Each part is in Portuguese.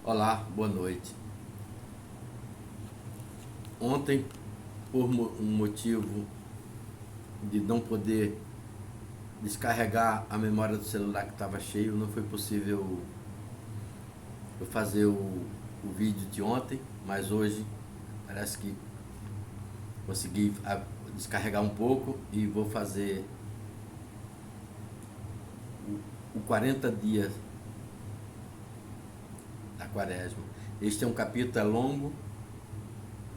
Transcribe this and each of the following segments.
Olá, boa noite. Ontem, por um motivo de não poder descarregar a memória do celular que estava cheio, não foi possível eu fazer o vídeo de ontem, mas hoje parece que consegui descarregar um pouco e vou fazer o 40 dias da quaresma. Este é um capítulo longo,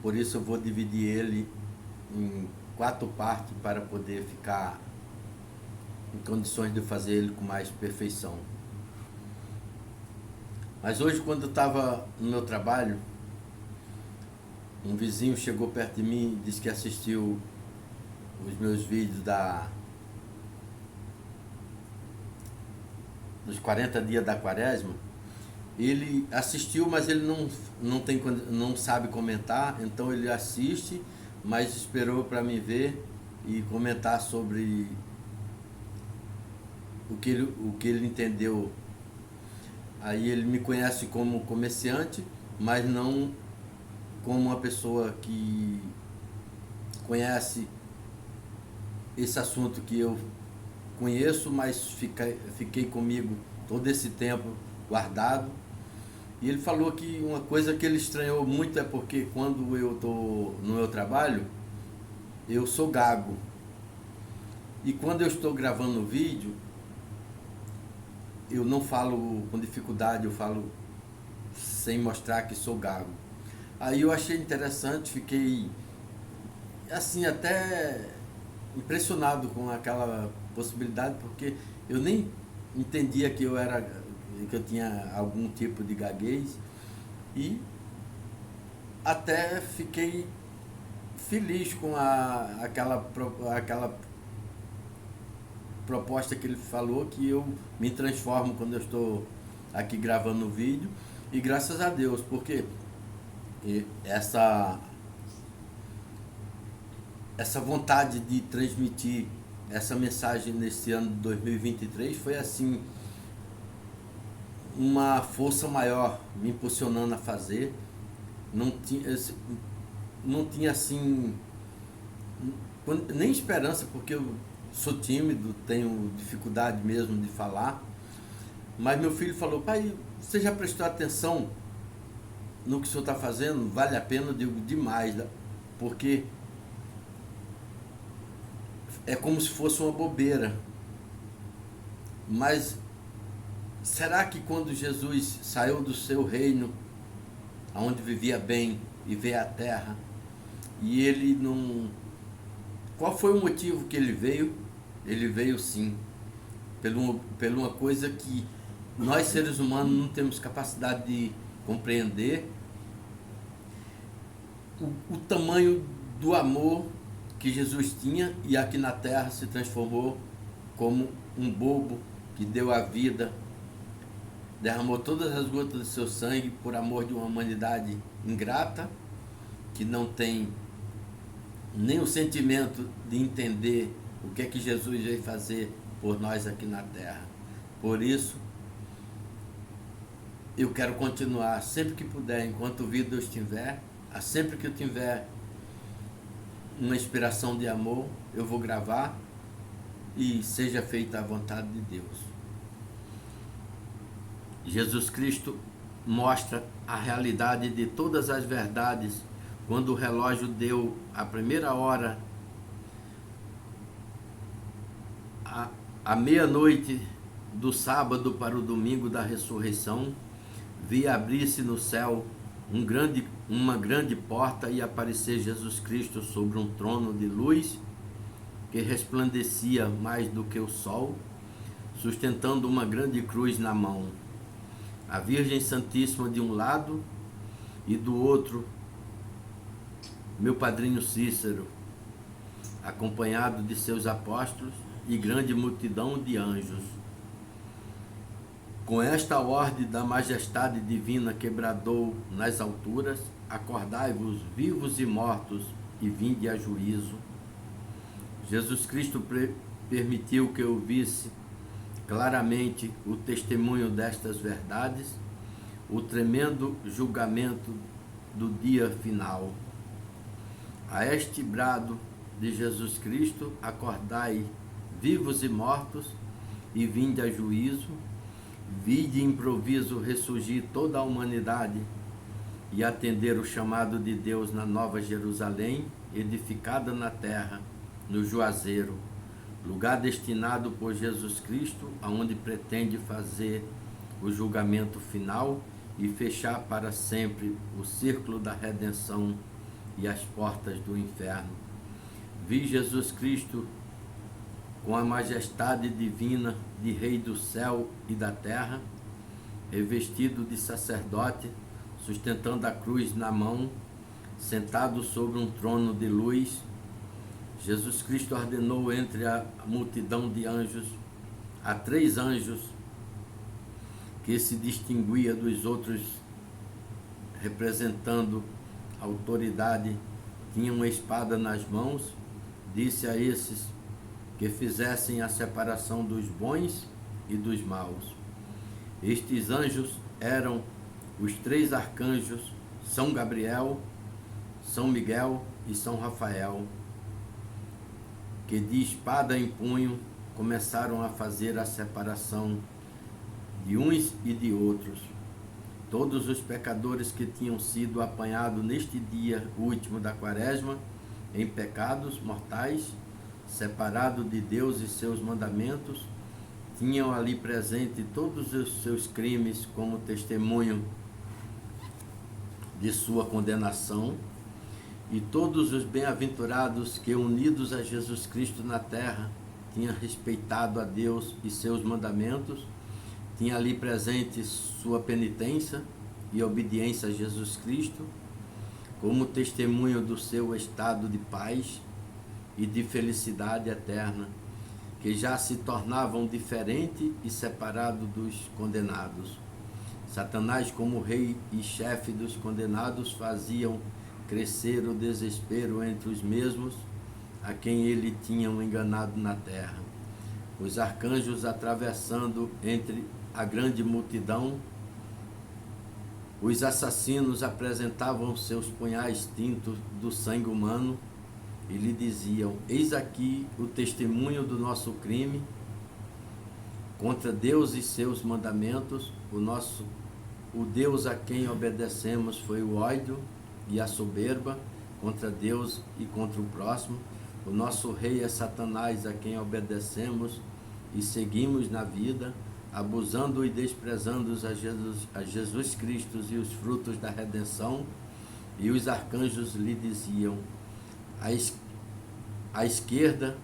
por isso eu vou dividir ele em 4 partes para poder ficar em condições de fazer ele com mais perfeição. Mas hoje, quando eu estava no meu trabalho, um vizinho chegou perto de mim e disse que assistiu os meus vídeos dos 40 dias da quaresma. Ele assistiu, mas ele não sabe comentar, então ele assiste, mas esperou para me ver e comentar sobre o que ele entendeu. Aí ele me conhece como comerciante, mas não como uma pessoa que conhece esse assunto que eu conheço, mas fiquei comigo todo esse tempo guardado. E ele falou que uma coisa que ele estranhou muito é porque quando eu estou no meu trabalho, eu sou gago. E quando eu estou gravando o vídeo, eu não falo com dificuldade, eu falo sem mostrar que sou gago. Aí eu achei interessante, fiquei assim até impressionado com aquela possibilidade, porque eu nem entendia que eu tinha algum tipo de gaguez e até fiquei feliz com aquela proposta que ele falou, que eu me transformo quando eu estou aqui gravando o vídeo, e graças a Deus, porque essa vontade de transmitir essa mensagem nesse ano de 2023 foi assim uma força maior me impulsionando a fazer. Não tinha assim nem esperança, porque eu sou tímido, tenho dificuldade mesmo de falar. Mas meu filho falou: pai, você já prestou atenção no que o senhor está fazendo? Vale a pena? Eu digo: demais, porque é como se fosse uma bobeira. Mas será que quando Jesus saiu do seu reino, onde vivia bem, e veio à terra, e ele não... Qual foi o motivo que ele veio? Ele veio sim, por uma coisa que nós seres humanos não temos capacidade de compreender, o tamanho do amor que Jesus tinha, e aqui na terra se transformou como um bobo que deu a vida, derramou todas as gotas do seu sangue por amor de uma humanidade ingrata, que não tem nem o sentimento de entender o que é que Jesus veio fazer por nós aqui na terra. Por isso, eu quero continuar sempre que puder, enquanto vida eu estiver, sempre que eu tiver uma inspiração de amor, eu vou gravar, e seja feita a vontade de Deus. Jesus Cristo mostra a realidade de todas as verdades quando o relógio deu a primeira hora, à meia-noite do sábado para o domingo da ressurreição. Vi abrir-se no céu uma grande porta e aparecer Jesus Cristo sobre um trono de luz que resplandecia mais do que o sol, sustentando uma grande cruz na mão. A Virgem Santíssima de um lado, e do outro meu padrinho Cícero, acompanhado de seus apóstolos e grande multidão de anjos. Com esta ordem da majestade divina que bradou nas alturas: acordai-vos, vivos e mortos, e vinde a juízo. Jesus Cristo permitiu que eu visse claramente o testemunho destas verdades, o tremendo julgamento do dia final. A este brado de Jesus Cristo, acordai, vivos e mortos, e vinde a juízo, vide improviso ressurgir toda a humanidade e atender o chamado de Deus na Nova Jerusalém, edificada na terra, no Juazeiro, lugar destinado por Jesus Cristo, aonde pretende fazer o julgamento final e fechar para sempre o círculo da redenção e as portas do inferno. Vi Jesus Cristo com a majestade divina de Rei do céu e da terra, revestido de sacerdote, sustentando a cruz na mão, sentado sobre um trono de luz. Jesus Cristo ordenou entre a multidão de anjos a 3 anjos que se distinguia dos outros, representando a autoridade, tinha uma espada nas mãos. Disse a esses que fizessem a separação dos bons e dos maus. Estes anjos eram os 3 arcanjos, São Gabriel, São Miguel e São Rafael, que de espada em punho começaram a fazer a separação de uns e de outros. Todos os pecadores que tinham sido apanhados neste dia último da Quaresma, em pecados mortais, separados de Deus e seus mandamentos, tinham ali presente todos os seus crimes como testemunho de sua condenação, e todos os bem-aventurados que, unidos a Jesus Cristo na terra, tinham respeitado a Deus e seus mandamentos, tinha ali presente sua penitência e obediência a Jesus Cristo, como testemunho do seu estado de paz e de felicidade eterna, que já se tornavam diferentes e separados dos condenados. Satanás, como rei e chefe dos condenados, faziam crescer o desespero entre os mesmos a quem ele tinha enganado na terra. Os arcanjos, atravessando entre a grande multidão, os assassinos apresentavam seus punhais tintos do sangue humano e lhe diziam: eis aqui o testemunho do nosso crime contra Deus e seus mandamentos. O Deus a quem obedecemos foi o ódio e a soberba contra Deus e contra o próximo. O nosso rei é Satanás, a quem obedecemos e seguimos na vida, abusando e desprezando a Jesus Cristo e os frutos da redenção. E os arcanjos lhe diziam: à esquerda,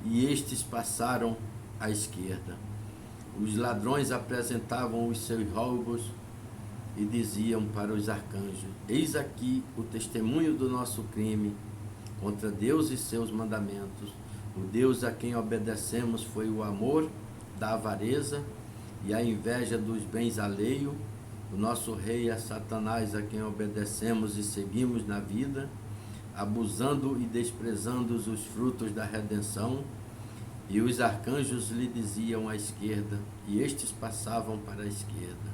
e estes passaram à esquerda. Os ladrões apresentavam os seus roubos e diziam para os arcanjos: eis aqui o testemunho do nosso crime contra Deus e seus mandamentos. O Deus a quem obedecemos foi o amor da avareza e a inveja dos bens alheios. O nosso rei é Satanás, a quem obedecemos e seguimos na vida, abusando e desprezando os frutos da redenção. E os arcanjos lhe diziam à esquerda, e estes passavam para a esquerda.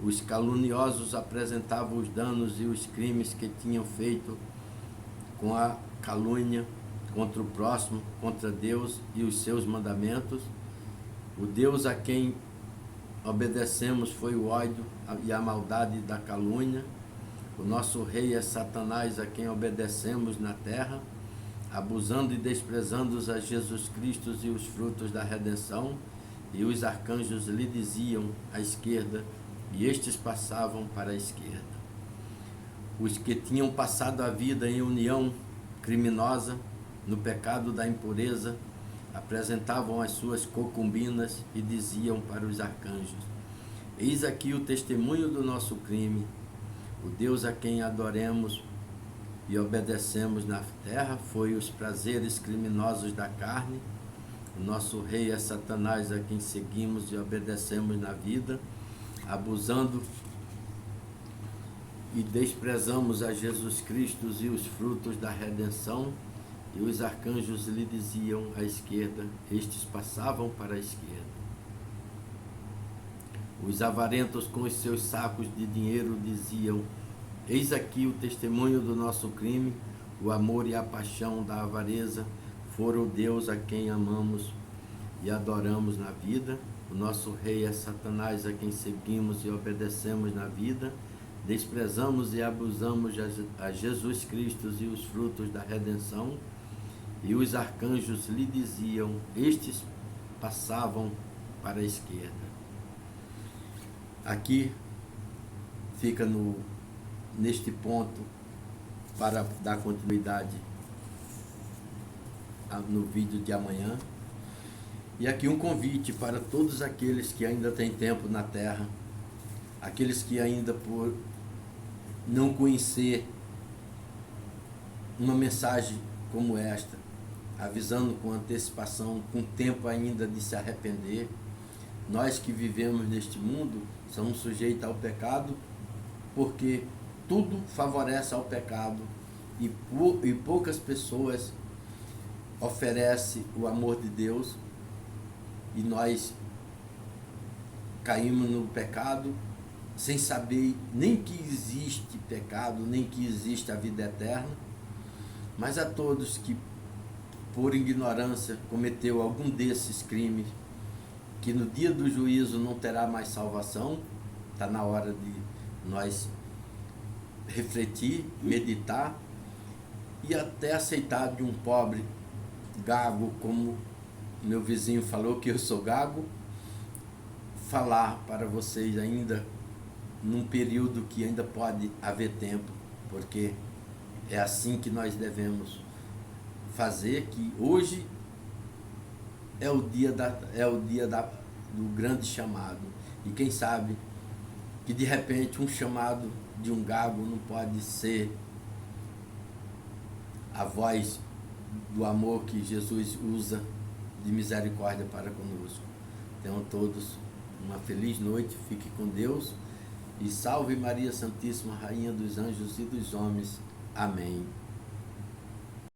Os caluniosos apresentavam os danos e os crimes que tinham feito com a calúnia contra o próximo, contra Deus e os seus mandamentos. O Deus a quem obedecemos foi o ódio e a maldade da calúnia. O nosso rei é Satanás, a quem obedecemos na terra, abusando e desprezando a Jesus Cristo e os frutos da redenção. E os arcanjos lhe diziam à esquerda, e estes passavam para a esquerda. Os que tinham passado a vida em união criminosa, no pecado da impureza, apresentavam as suas concubinas e diziam para os arcanjos: eis aqui o testemunho do nosso crime. O Deus a quem adoremos e obedecemos na terra foi os prazeres criminosos da carne. O nosso rei é Satanás, a quem seguimos e obedecemos na vida, abusando e desprezamos a Jesus Cristo e os frutos da redenção. E os arcanjos lhe diziam à esquerda, estes passavam para a esquerda. Os avarentos com os seus sacos de dinheiro diziam: eis aqui o testemunho do nosso crime, o amor e a paixão da avareza foram o Deus a quem amamos e adoramos na vida. O nosso rei é Satanás, a quem seguimos e obedecemos na vida. Desprezamos e abusamos a Jesus Cristo e os frutos da redenção. E os arcanjos lhe diziam: estes passavam para a esquerda. Aqui fica neste ponto, para dar continuidade no vídeo de amanhã. E aqui um convite para todos aqueles que ainda têm tempo na Terra, aqueles que ainda por não conhecer uma mensagem como esta, avisando com antecipação, com tempo ainda de se arrepender. Nós que vivemos neste mundo somos sujeitos ao pecado, porque tudo favorece ao pecado e poucas pessoas oferecem o amor de Deus, e nós caímos no pecado sem saber nem que existe pecado, nem que existe a vida eterna. Mas a todos que por ignorância cometeu algum desses crimes, que no dia do juízo não terá mais salvação, está na hora de nós refletir, meditar e até aceitar de um pobre gago, como meu vizinho falou que eu sou gago, falar para vocês ainda num período que ainda pode haver tempo, porque é assim que nós devemos fazer, que hoje é o dia do grande chamado. E quem sabe que de repente um chamado de um gago não pode ser a voz do amor que Jesus usa de misericórdia para conosco. Tenham todos uma feliz noite, fique com Deus e salve Maria Santíssima, Rainha dos Anjos e dos Homens. Amém.